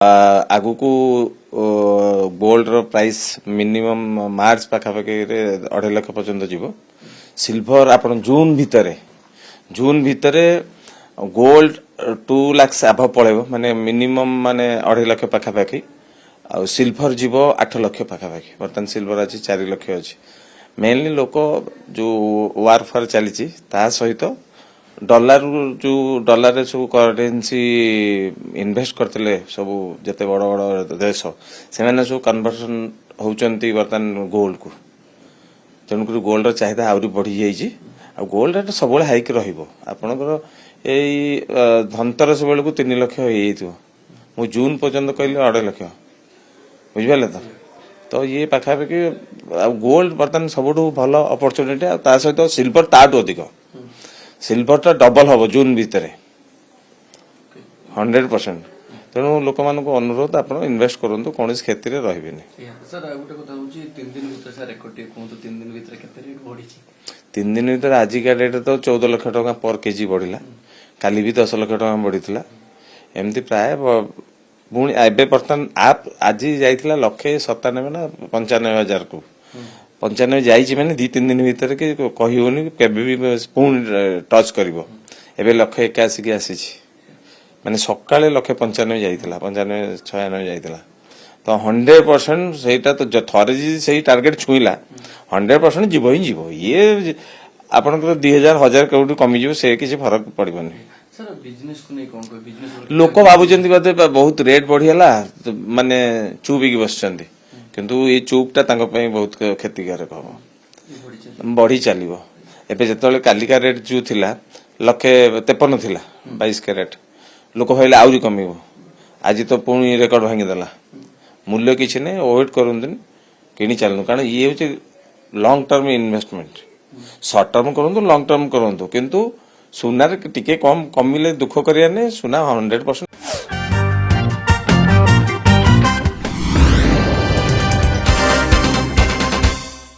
आगु को गोल्ड रो price minimum मार्च पाखापाखि 2.5 लाख पर्यंत जीव सिल्वर आपण जून भितरे गोल्ड 2 लाख आभ पड़ेब माने मिनिमम माने 2.5 लाख पाखापाखि आ सिल्वर जीव 8 लाख पाखापाखि बर्तमान सिल्वर आज 4 लाख अच्छी मेनली लोक जो वार फार चली सहित डॉलर जो डॉलर सब करेन्सी इन्वेस्ट करते सब जिते बड़ बड़ देश से सब कन्वर्सन होती बर्तमान गोल्ड को तेणुक गोल्ड चाहिदा आहरी बढ़ी जाइए आ गोल्ड रेट सब हाइक रहा धनतेरस बेलू 3 लाख हो जून पर्यंत कहली 2.5 लाख बुझे तो ये पाखापाखि गोल्ड बर्तमान सब भल अपरचुनिटी सहित सिल्वर ताठू अधिक सिल्वर टा डबल हम जून भितर 100% तेणु लोक मान अनुरोध आप इन्वेस्ट करूँ कौन क्षति रे रही तीन दिन भर आजिका डेट तो 14 लाख टका पर केजी बढ़ला काली भी 10 लाख टका बढ़ी एमती प्राय पुणी एवं बर्तमान आप आज जाइला 197 ना 95,000 को 95 जाइए मैंने 2-3 दिन भीतर कि कहूनी भी पुणी टच कर 181 की आसी माने सका 195 जाइला 95-96 जाइला तो 100% सेटा तो थरे से टार्गेट छुईला 100% जीव ही जीव ये आपनकर 2000 कोटी कमिज से किसी फरक पड़बनी लोक भावुं बहुत रेट बढ़ीगला माने चुप बस किंतु ये चुपटा बहुत क्षतिकारक हम बढ़ी चलो एवं जो कालिका रेट जो थिला 153 थिला 22 कैरेट लोक भाई आहरी कम आज तो पुणी रेकर्ड भांगीदेला मूल्य किसी नहीं ओवेट करते कि चलनु कारण ये हूँ lung term investment short term करूँ लंग टर्म करूँ किंतु सुनार टिके कम कमिले दुख करिया सुना 100%